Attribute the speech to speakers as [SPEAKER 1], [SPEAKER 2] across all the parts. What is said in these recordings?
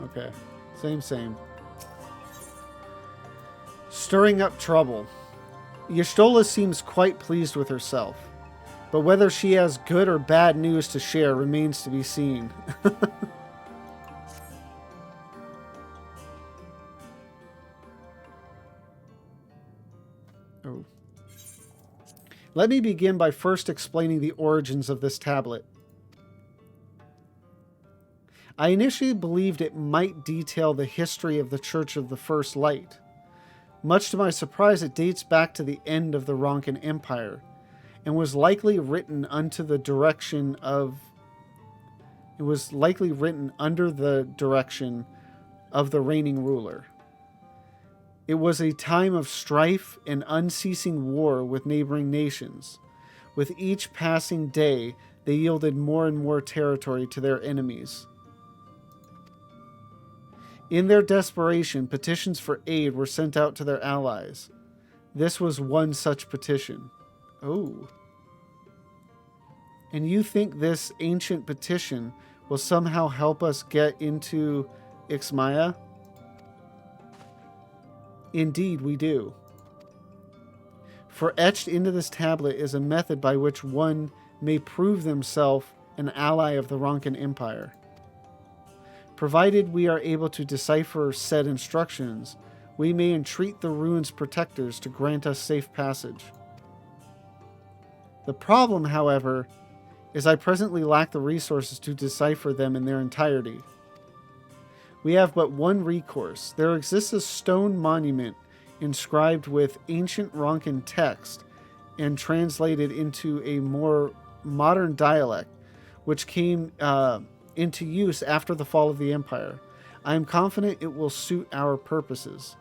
[SPEAKER 1] Okay. Same. Stirring up trouble. Y'shtola seems quite pleased with herself, but whether she has good or bad news to share remains to be seen. Oh. Let me begin by first explaining the origins of this tablet. I initially believed it might detail the history of the Church of the First Light. Much to my surprise, it dates back to the end of the Ronkan Empire, and was likely written under the direction of the reigning ruler. It was a time of strife and unceasing war with neighboring nations. With each passing day, they yielded more and more territory to their enemies. In their desperation, petitions for aid were sent out to their allies. This was one such petition. Oh. And you think this ancient petition will somehow help us get into Ixmaya? Indeed, we do. For etched into this tablet is a method by which one may prove themselves an ally of the Ronkan Empire. Provided we are able to decipher said instructions, we may entreat the ruin's protectors to grant us safe passage. The problem, however, is I presently lack the resources to decipher them in their entirety. We have but one recourse. There exists a stone monument inscribed with ancient Ronkan text and translated into a more modern dialect, which came into use after the fall of the Empire. I am confident it will suit our purposes.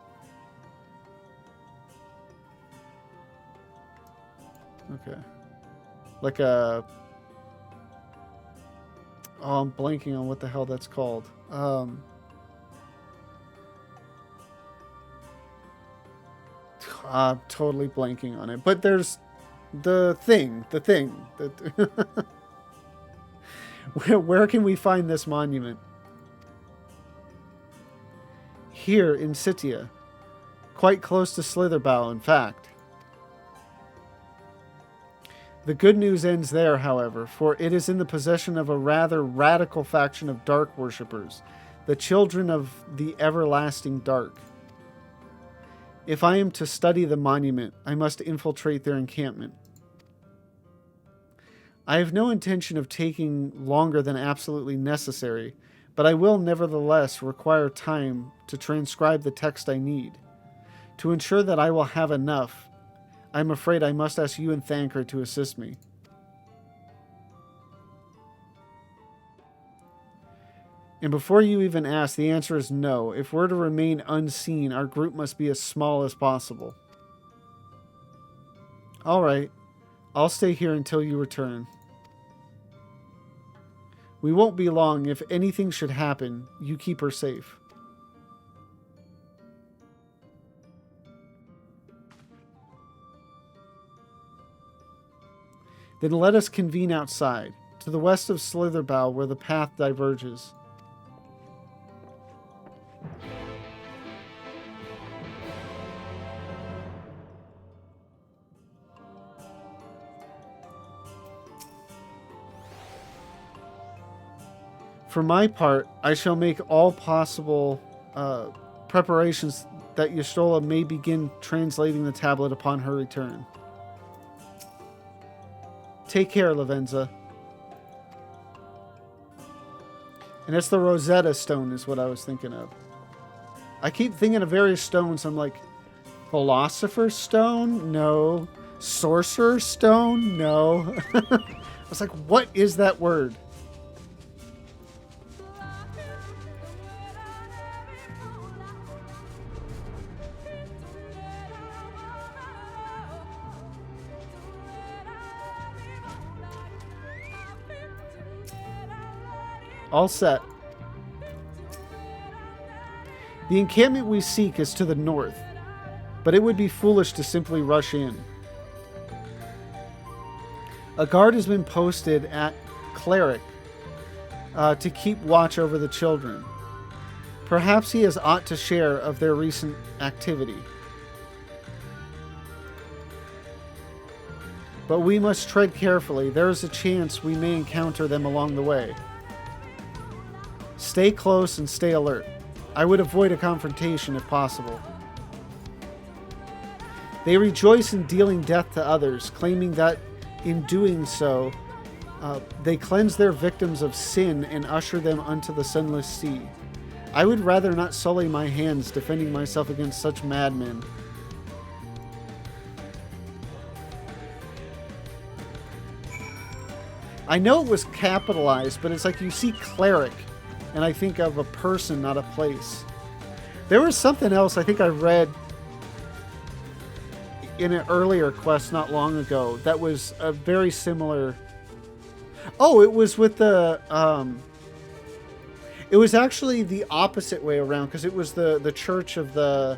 [SPEAKER 1] Okay. Like a... Oh, I'm blanking on what the hell that's called. I'm totally blanking on it. But there's the thing. Where can we find this monument? Here in Sitia. Quite close to Slitherbow, in fact. The good news ends there, however, for it is in the possession of a rather radical faction of dark worshippers, the children of the everlasting dark. If I am to study the monument, I must infiltrate their encampment. I have no intention of taking longer than absolutely necessary, but I will nevertheless require time to transcribe the text I need. To ensure that I will have enough, I am afraid I must ask you and Thanker to assist me. And before you even ask, the answer is no. If we're to remain unseen, our group must be as small as possible. Alright, I'll stay here until you return. We won't be long. If anything should happen, you keep her safe. Then let us convene outside, to the west of Slitherbow where the path diverges. For my part, I shall make all possible preparations that Y'shtola may begin translating the tablet upon her return. Take care, Lavenza. And it's the Rosetta Stone is what I was thinking of. I keep thinking of various stones. I'm like, Philosopher's Stone? No. Sorcerer's Stone? No. I was like, what is that word? All set. The encampment we seek is to the north, but it would be foolish to simply rush in. A guard has been posted at Cleric to keep watch over the children. Perhaps he has aught to share of their recent activity. But we must tread carefully. There is a chance we may encounter them along the way. Stay close and stay alert. I would avoid a confrontation if possible. They rejoice in dealing death to others, claiming that in doing so, they cleanse their victims of sin and usher them unto the sunless sea. I would rather not sully my hands defending myself against such madmen. I know it was capitalized, but it's like you see cleric, and I think of a person, not a place. There was something else I think I read in an earlier quest not long ago that was a very similar. Oh, it was with the it was actually the opposite way around, because it was the church of the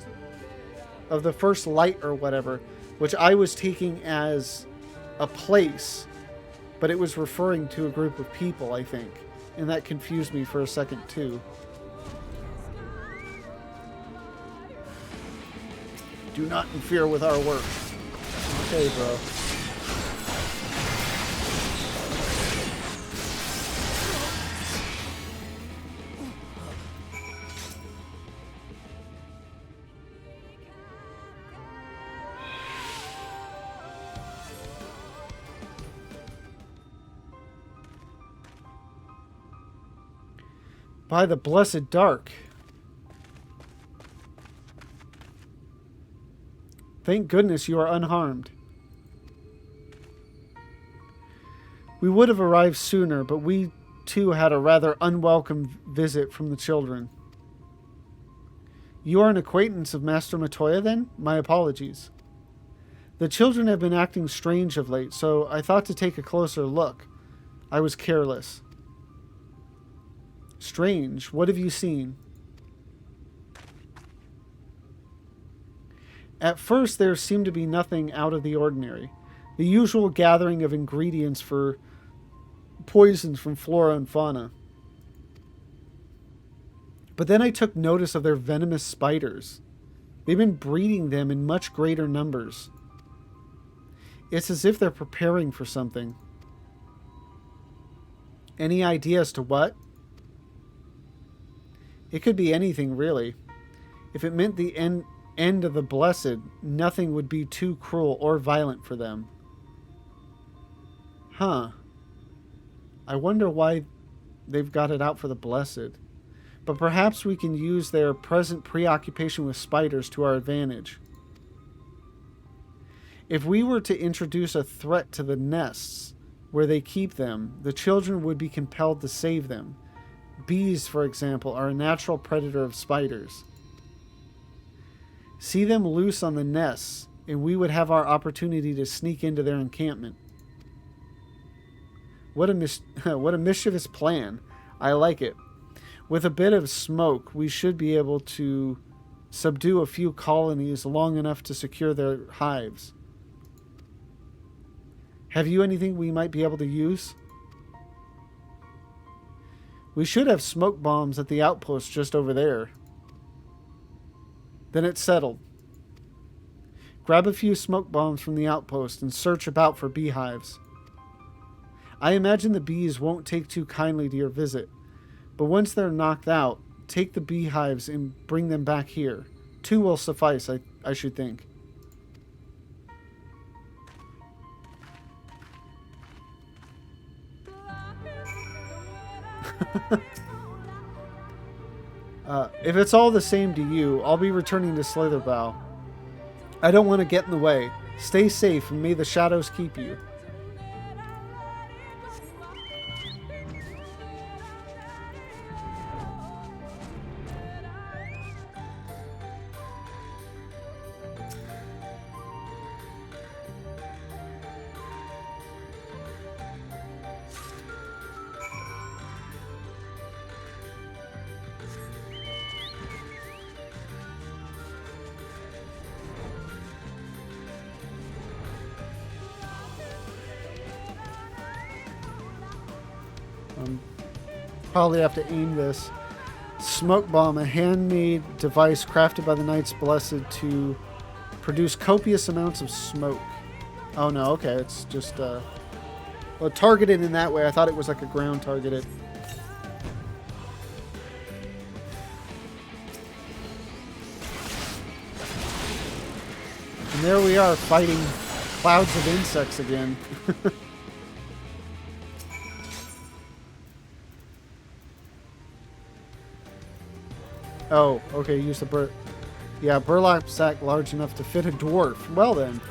[SPEAKER 1] first light or whatever, which I was taking as a place, but it was referring to a group of people, I think, and that confused me for a second too. Do not interfere with our work. Okay, bro. By the blessed dark. Thank goodness you are unharmed. We would have arrived sooner, but we too had a rather unwelcome visit from the children. You are an acquaintance of Master Matoya, then? My apologies. The children have been acting strange of late, so I thought to take a closer look. I was careless. Strange? What have you seen? At first, there seemed to be nothing out of the ordinary. The usual gathering of ingredients for poisons from flora and fauna. But then I took notice of their venomous spiders. They've been breeding them in much greater numbers. It's as if they're preparing for something. Any idea as to what? It could be anything, really. If it meant the end of the blessed, nothing would be too cruel or violent for them. Huh. I wonder why they've got it out for the blessed. But perhaps we can use their present preoccupation with spiders to our advantage. If we were to introduce a threat to the nests where they keep them, the children would be compelled to save them. Bees, for example, are a natural predator of spiders. See them loose on the nests, and we would have our opportunity to sneak into their encampment. What a mischievous plan. I like it. With a bit of smoke, we should be able to subdue a few colonies long enough to secure their hives. Have you anything we might be able to use? We should have smoke bombs at the outpost just over there. Then it's settled. Grab a few smoke bombs from the outpost and search about for beehives. I imagine the bees won't take too kindly to your visit, but once they're knocked out, take the beehives and bring them back here. 2 will suffice, I should think. If it's all the same to you, I'll be returning to Slitherbow. I don't want to get in the way. Stay safe and may the shadows keep you. Probably have to aim this Smoke bomb, a handmade device crafted by the Knights Blessed to produce copious amounts of smoke. Oh no, okay, it's just well, targeted in that way. I thought it was like a ground targeted. And there we are, fighting clouds of insects again. Oh, okay, use the yeah, burlap sack large enough to fit a dwarf. Well then.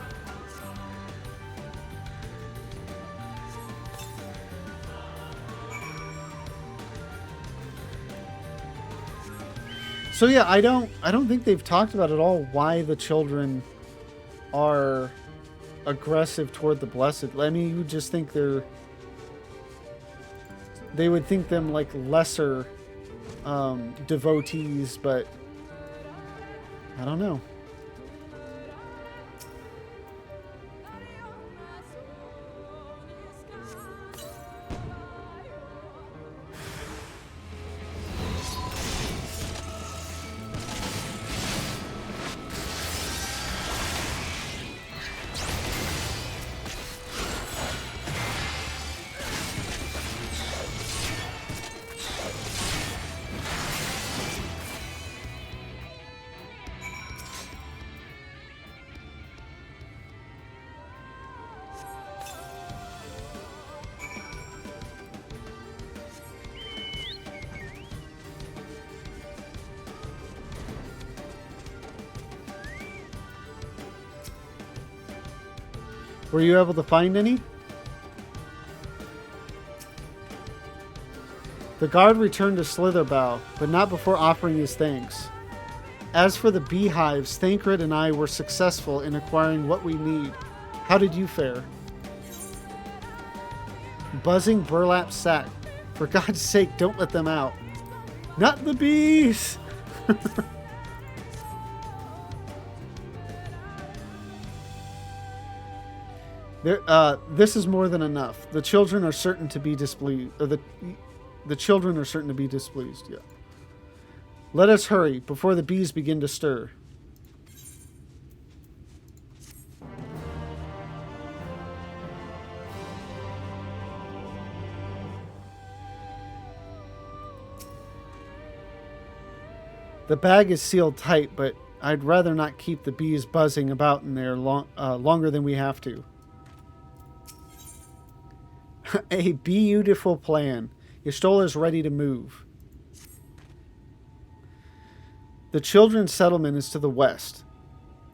[SPEAKER 1] So yeah, I don't think they've talked about at all why the children are aggressive toward the Blessed. I mean, you would just think they would think them like lesser devotees, but I don't know. Were you able to find any? The guard returned to Slitherbow, but not before offering his thanks. As for the beehives, Thancred and I were successful in acquiring what we need. How did you fare? Buzzing burlap sack. For God's sake, don't let them out. Not the bees! This is more than enough. The children are certain to be displeased. The children are certain to be displeased. Yeah. Let us hurry before the bees begin to stir. The bag is sealed tight, but I'd rather not keep the bees buzzing about in there longer than we have to. A beautiful plan. Y'shtola is ready to move. The children's settlement is to the west,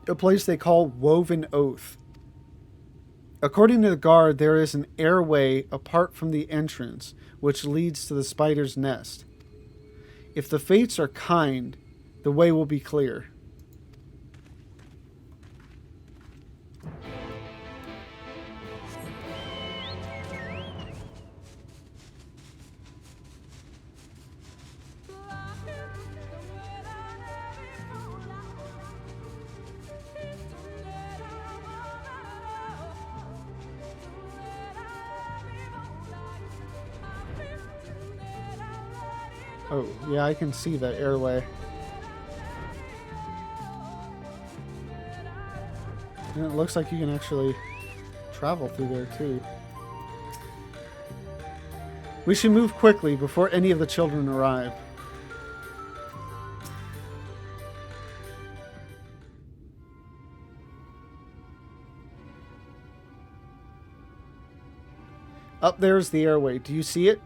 [SPEAKER 1] a place they call Woven Oath. According to the guard, there is an airway apart from the entrance, which leads to the spider's nest. If the fates are kind, the way will be clear. Oh, yeah, I can see that airway. And it looks like you can actually travel through there, too. We should move quickly before any of the children arrive. Up there's the airway. Do you see it?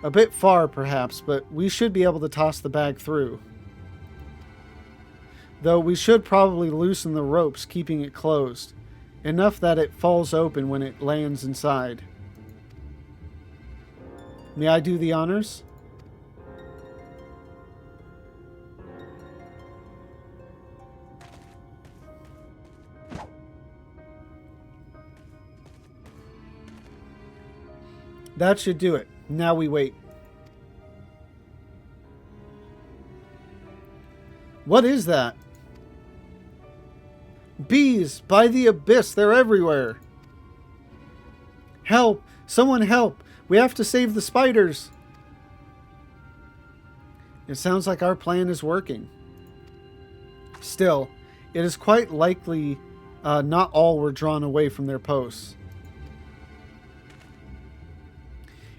[SPEAKER 1] A bit far, perhaps, but we should be able to toss the bag through. Though we should probably loosen the ropes, keeping it closed. Enough that it falls open when it lands inside. May I do the honors? That should do it. Now we wait. What is that? Bees! By the abyss! They're everywhere! Help! Someone help! We have to save the spiders! It sounds like our plan is working. Still, it is quite likely not all were drawn away from their posts.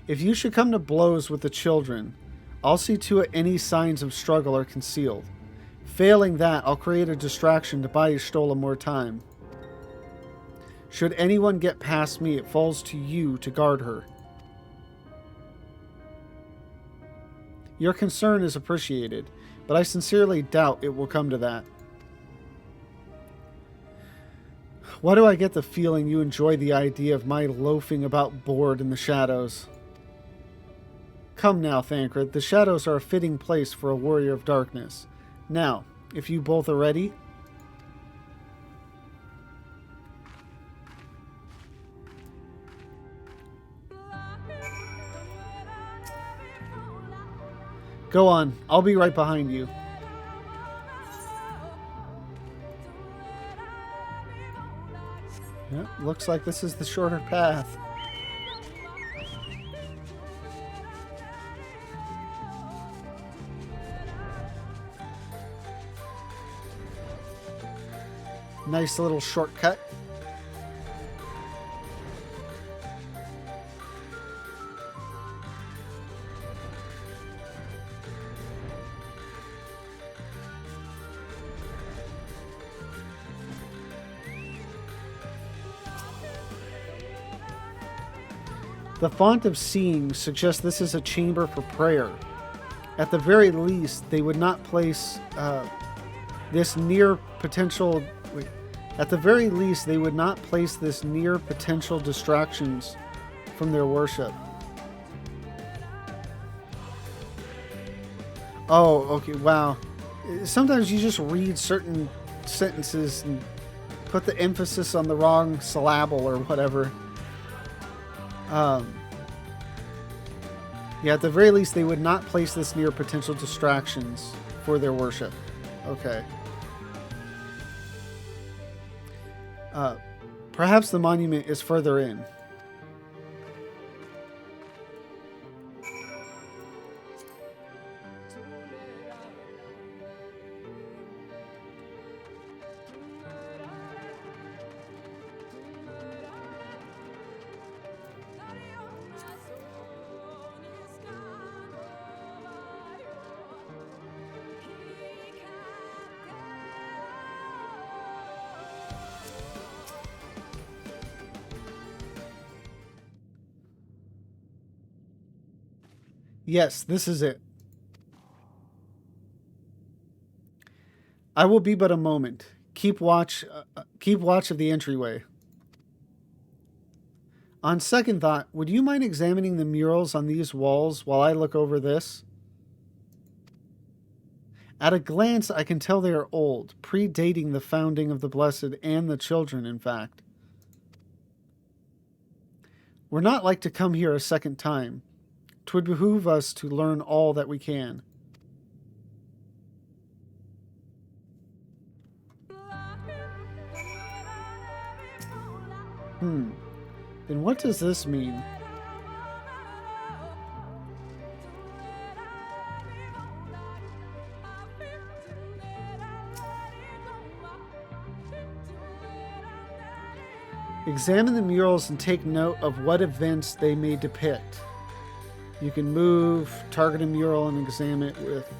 [SPEAKER 1] If you should come to blows with the children, I'll see to it any signs of struggle are concealed. Failing that, I'll create a distraction to buy Stola more time. Should anyone get past me, it falls to you to guard her. Your concern is appreciated, but I sincerely doubt it will come to that. Why do I get the feeling you enjoy the idea of my loafing about bored in the shadows? Come now, Thancred. The shadows are a fitting place for a warrior of darkness. Now, if you both are ready... Go on. I'll be right behind you. Yep, looks like this is the shorter path. Nice little shortcut. The font of seeing suggests this is a chamber for prayer. At the very least, they would not place this near potential... At the very least, they would not place this near potential distractions from their worship. Oh, okay, wow. Sometimes you just read certain sentences and put the emphasis on the wrong syllable or whatever. Yeah, at the very least, they would not place this near potential distractions for their worship. Okay. Perhaps the monument is further in. Yes, this is it. I will be but a moment. Keep watch of the entryway. On second thought, would you mind examining the murals on these walls while I look over this? At a glance, I can tell they are old, predating the founding of the Blessed and the Children, in fact. We're not like to come here a second time. 'Twould behoove us to learn all that we can. Then what does this mean? Examine the murals and take note of what events they may depict. You can move, target a mural, and examine it with...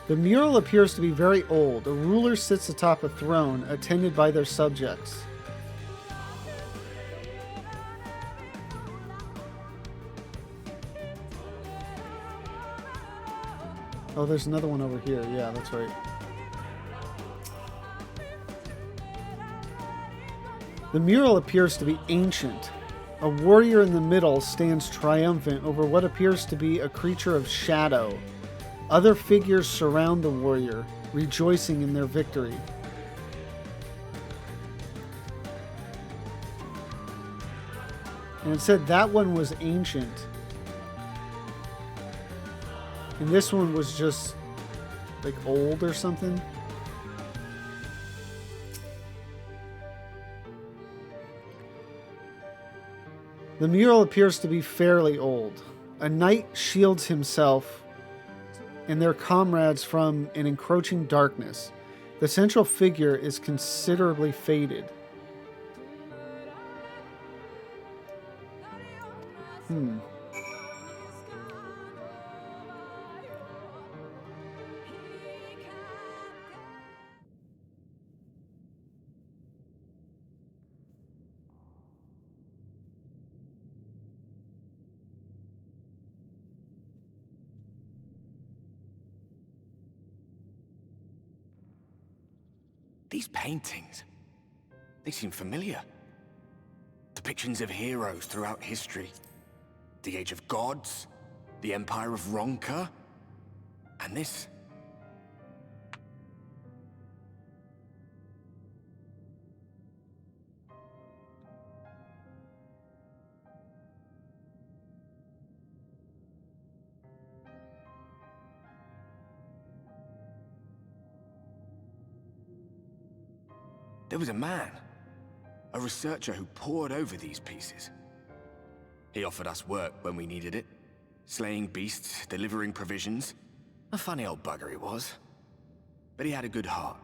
[SPEAKER 1] The mural appears to be very old. A ruler sits atop a throne, attended by their subjects. Oh, there's another one over here. Yeah, that's right. The mural appears to be ancient. A warrior in the middle stands triumphant over what appears to be a creature of shadow. Other figures surround the warrior, rejoicing in their victory. And it said that one was ancient. And this one was just like old or something. The mural appears to be fairly old. A knight shields himself and their comrades from an encroaching darkness. The central figure is considerably faded.
[SPEAKER 2] These paintings, they seem familiar. Depictions of heroes throughout history. The Age of Gods, the Empire of Ronka, and this. There was a man, a researcher who pored over these pieces. He offered us work when we needed it, slaying beasts, delivering provisions. A funny old bugger he was, but he had a good heart.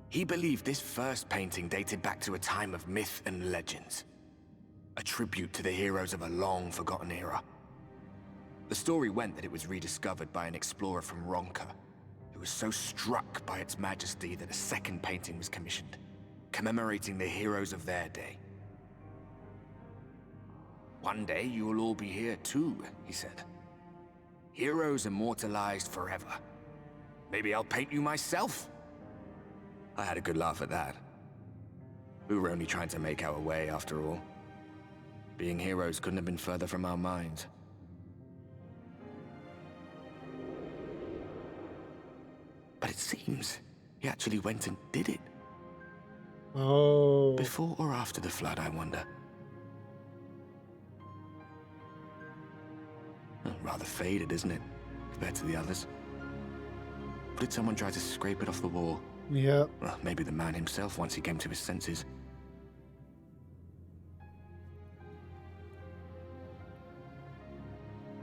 [SPEAKER 2] He believed this first painting dated back to a time of myth and legends, a tribute to the heroes of a long-forgotten era. The story went that it was rediscovered by an explorer from Ronka, who was so struck by its majesty that a second painting was commissioned, commemorating the heroes of their day. "One day you will all be here too," he said. "Heroes immortalized forever. Maybe I'll paint you myself." I had a good laugh at that. We were only trying to make our way after all. Being heroes couldn't have been further from our minds. But it seems he actually went and did it.
[SPEAKER 1] Oh.
[SPEAKER 2] Before or after the flood, I wonder. Rather faded, isn't it, compared to the others? Or did someone try to scrape it off the wall?
[SPEAKER 1] Yeah.
[SPEAKER 2] Well, maybe the man himself once he came to his senses.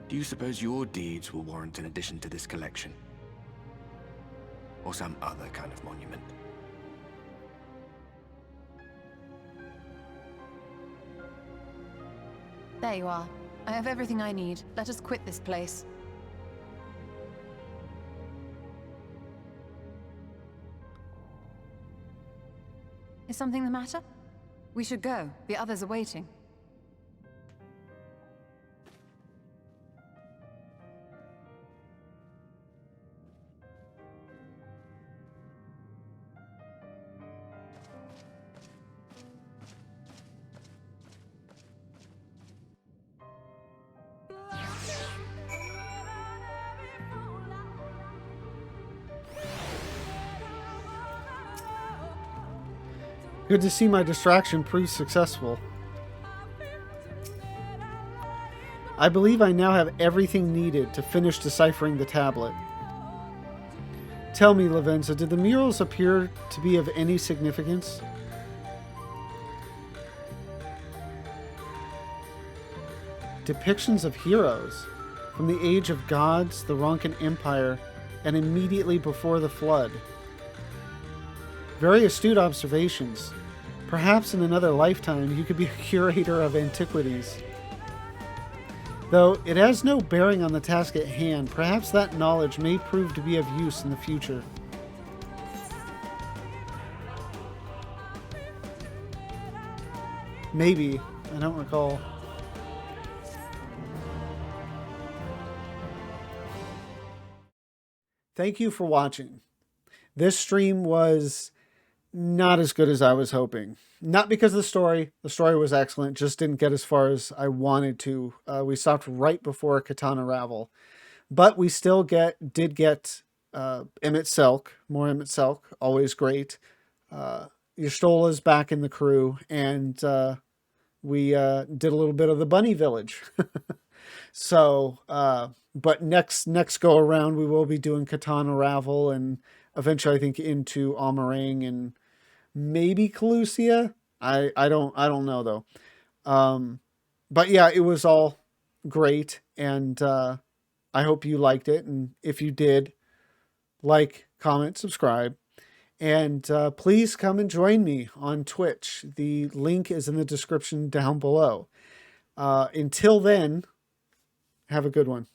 [SPEAKER 2] Do you suppose your deeds will warrant an addition to this collection? Or some other kind of monument?
[SPEAKER 3] There you are. I have everything I need. Let us quit this place. Is something the matter? We should go. The others are waiting.
[SPEAKER 1] Good to see my distraction prove successful. I believe I now have everything needed to finish deciphering the tablet. Tell me, Lavenza, did the murals appear to be of any significance? Depictions of heroes from the Age of Gods, the Ronkan Empire, and immediately before the flood. Very astute observations. Perhaps in another lifetime you could be a curator of antiquities. Though it has no bearing on the task at hand, perhaps that knowledge may prove to be of use in the future. Maybe. I don't recall. Thank you for watching. This stream was not as good as I was hoping. Not because of the story. The story was excellent. Just didn't get as far as I wanted to. We stopped right before Katana Ravel. But we still did get Emmett Selk. More Emmett Selk. Always great. Ystola's back in the crew. And we did a little bit of the Bunny Village. So, but next go around, we will be doing Katana Ravel, and eventually, I think, into Amarang and maybe Calusia. I don't know though. But yeah, it was all great, and I hope you liked it. And if you did, like, comment, subscribe, and please come and join me on Twitch. The link is in the description down below. Until then, have a good one.